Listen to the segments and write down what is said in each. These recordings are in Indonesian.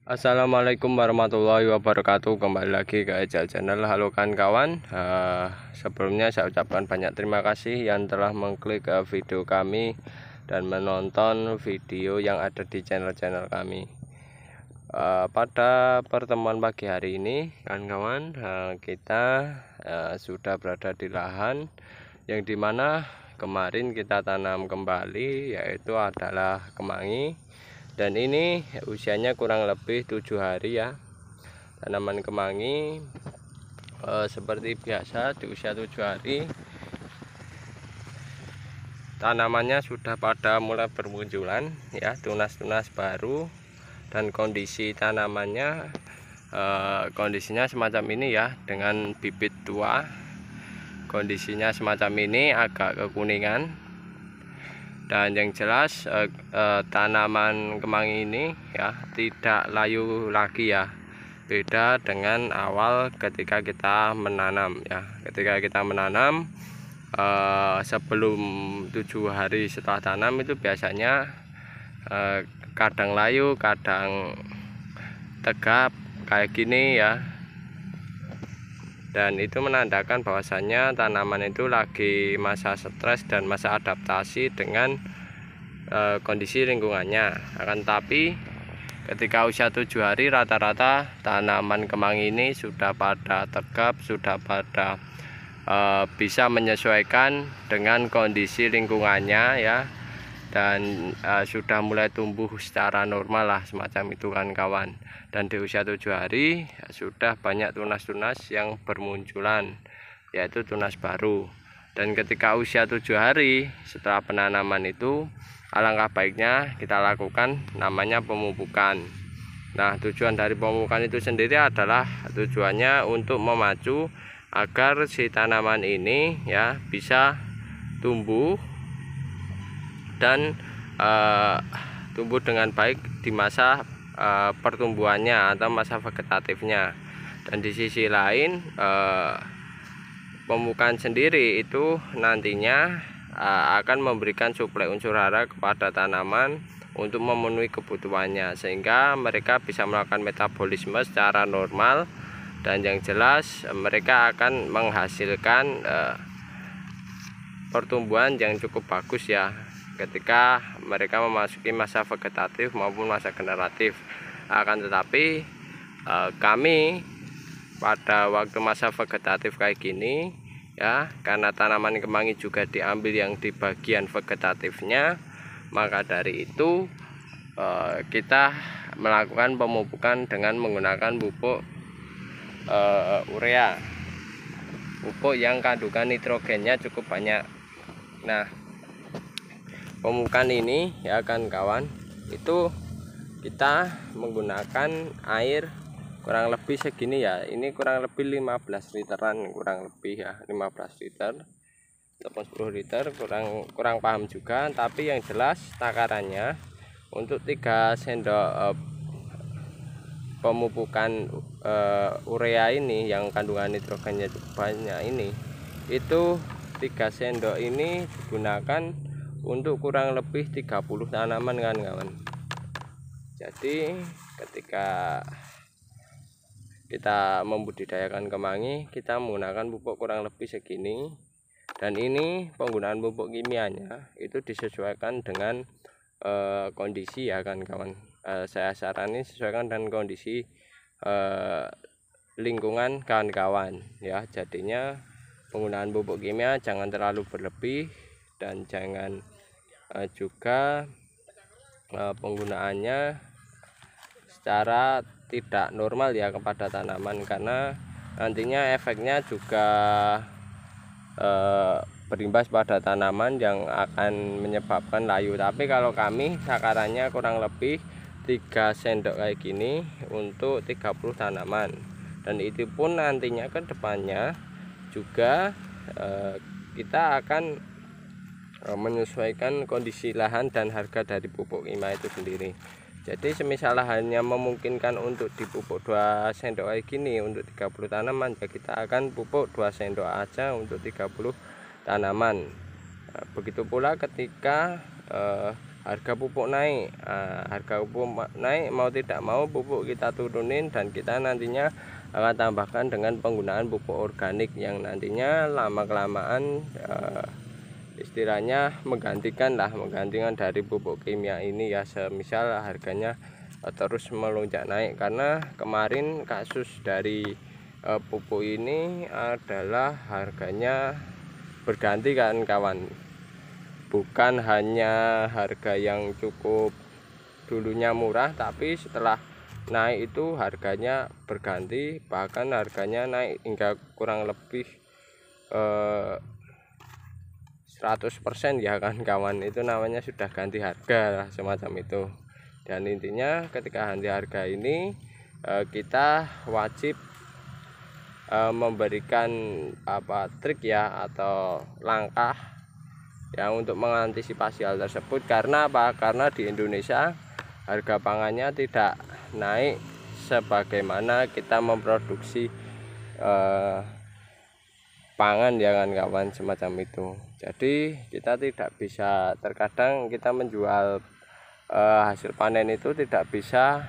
Assalamualaikum warahmatullahi wabarakatuh. Kembali lagi ke Ejal Channel. Halo kawan-kawan, sebelumnya saya ucapkan banyak terima kasih yang telah mengklik video kami dan menonton video yang ada di channel-channel kami. Pada pertemuan pagi hari ini kawan-kawan, kita sudah berada di lahan yang dimana kemarin kita tanam kembali, yaitu adalah kemangi. Dan ini usianya kurang lebih 7 hari ya. Tanaman kemangi seperti biasa di usia 7 hari tanamannya sudah pada mulai bermunculan ya, tunas-tunas baru. Dan kondisi tanamannya kondisinya semacam ini ya, dengan bibit tua. Kondisinya semacam ini, agak kekuningan. Dan yang jelas tanaman kemangi ini ya tidak layu lagi ya, beda dengan awal ketika kita menanam ya. Ketika kita menanam sebelum 7 hari setelah tanam itu biasanya kadang layu, kadang tegap kayak gini ya. Dan itu menandakan bahwasannya tanaman itu lagi masa stres dan masa adaptasi dengan kondisi lingkungannya. Akan tapi ketika usia 7 hari rata-rata tanaman kemangi ini sudah pada tegap, sudah pada bisa menyesuaikan dengan kondisi lingkungannya ya. Dan sudah mulai tumbuh secara normal lah, semacam itu kan kawan. Dan di usia 7 hari sudah banyak tunas-tunas yang bermunculan, yaitu tunas baru. Dan ketika usia 7 hari setelah penanaman itu, alangkah baiknya kita lakukan namanya pemupukan. Nah, tujuan dari pemupukan itu sendiri adalah tujuannya untuk memacu agar si tanaman ini ya bisa tumbuh dan tumbuh dengan baik di masa pertumbuhannya atau masa vegetatifnya. Dan di sisi lain pemupukan sendiri itu nantinya akan memberikan suplai unsur hara kepada tanaman untuk memenuhi kebutuhannya, sehingga mereka bisa melakukan metabolisme secara normal. Dan yang jelas mereka akan menghasilkan pertumbuhan yang cukup bagus ya ketika mereka memasuki masa vegetatif maupun masa generatif. Akan tetapi kami pada waktu masa vegetatif kayak gini ya, karena tanaman kemangi juga diambil yang di bagian vegetatifnya, maka dari itu kita melakukan pemupukan dengan menggunakan pupuk urea, pupuk yang kandungan nitrogennya cukup banyak. Nah, pemupukan ini ya kan kawan, itu kita menggunakan air kurang lebih segini ya. Ini kurang lebih 15 literan, kurang lebih ya 15 liter ataupun 10 liter, kurang paham juga. Tapi yang jelas takarannya untuk 3 sendok pemupukan urea ini yang kandungan nitrogennya cukup banyak ini, itu 3 sendok ini digunakan untuk kurang lebih 30 tanaman kan kawan. Jadi ketika kita membudidayakan kemangi, kita menggunakan pupuk kurang lebih segini. Dan ini penggunaan pupuk kimianya itu disesuaikan dengan kondisi ya kan kawan. Saya sarani sesuaikan dengan kondisi lingkungan kawan-kawan ya. Jadinya penggunaan pupuk kimia jangan terlalu berlebih, dan jangan juga penggunaannya secara tidak normal ya kepada tanaman, karena nantinya efeknya juga berimbas pada tanaman yang akan menyebabkan layu. Tapi kalau kami takarannya kurang lebih 3 sendok kayak gini untuk 30 tanaman. Dan itu pun nantinya ke depannya juga kita akan menyesuaikan kondisi lahan dan harga dari pupuk kimia itu sendiri. Jadi semisal lahannya memungkinkan untuk dipupuk 2 sendok kayak gini untuk 30 tanaman, ya kita akan pupuk 2 sendok aja untuk 30 tanaman. Begitu pula ketika harga pupuk naik. Harga pupuk naik, mau tidak mau pupuk kita turunin, dan kita nantinya akan tambahkan dengan penggunaan pupuk organik yang nantinya lama-kelamaan istilahnya menggantikan dari pupuk kimia ini ya. Semisal harganya terus melonjak naik, karena kemarin kasus dari pupuk ini adalah harganya berganti kan kawan. Bukan hanya harga yang cukup dulunya murah, tapi setelah naik itu harganya berganti, bahkan harganya naik hingga kurang lebih 100% ya kan kawan. Itu namanya sudah ganti harga semacam itu. Dan intinya ketika ganti harga ini kita wajib memberikan trik ya atau langkah ya untuk mengantisipasi hal tersebut. Karena karena di Indonesia harga pangannya tidak naik sebagaimana kita memproduksi pangan ya kan kawan, semacam itu. Jadi kita tidak bisa, terkadang kita menjual hasil panen itu tidak bisa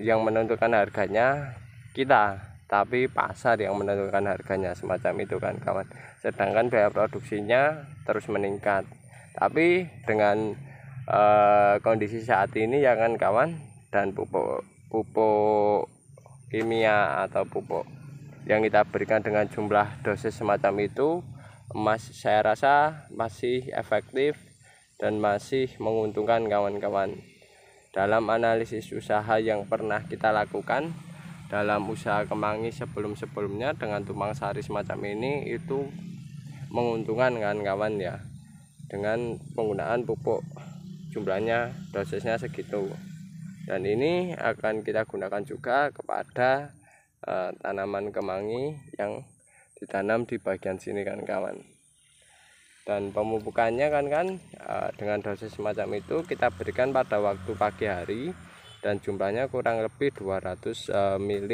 yang menentukan harganya kita, tapi pasar yang menentukan harganya, semacam itu kan kawan. Sedangkan biaya produksinya terus meningkat. Tapi dengan kondisi saat ini ya kan kawan, dan pupuk kimia atau pupuk yang kita berikan dengan jumlah dosis semacam itu, saya rasa masih efektif dan masih menguntungkan kawan-kawan. Dalam analisis usaha yang pernah kita lakukan dalam usaha kemangi sebelum-sebelumnya dengan tumpang sari semacam ini, itu menguntungkan kan kawan ya, dengan penggunaan pupuk jumlahnya dosisnya segitu. Dan ini akan kita gunakan juga kepada tanaman kemangi yang ditanam di bagian sini kan kawan. Dan pemupukannya kan dengan dosis semacam itu kita berikan pada waktu pagi hari, dan jumlahnya kurang lebih 200 ml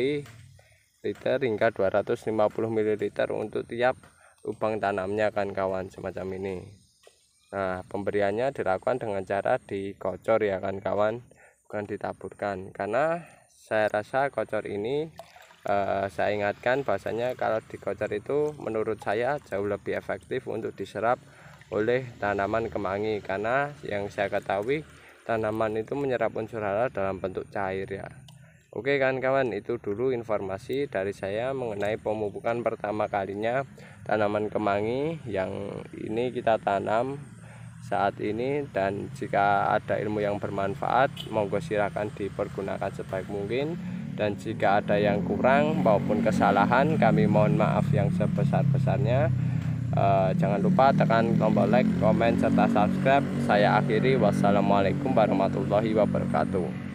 hingga 250 ml untuk tiap lubang tanamnya kan kawan, semacam ini. Nah, pemberiannya dilakukan dengan cara dikocor ya kan kawan, bukan ditaburkan. Karena saya rasa kocor ini saya ingatkan bahwasanya kalau dikocor itu menurut saya jauh lebih efektif untuk diserap oleh tanaman kemangi, karena yang saya ketahui tanaman itu menyerap unsur hara dalam bentuk cair ya. Oke kan kawan, itu dulu informasi dari saya mengenai pemupukan pertama kalinya tanaman kemangi yang ini kita tanam saat ini. Dan jika ada ilmu yang bermanfaat, monggo silakan dipergunakan sebaik mungkin. Dan jika ada yang kurang maupun kesalahan, kami mohon maaf yang sebesar-besarnya. Jangan lupa tekan tombol like, komen, serta subscribe. Saya akhiri, wassalamualaikum warahmatullahi wabarakatuh.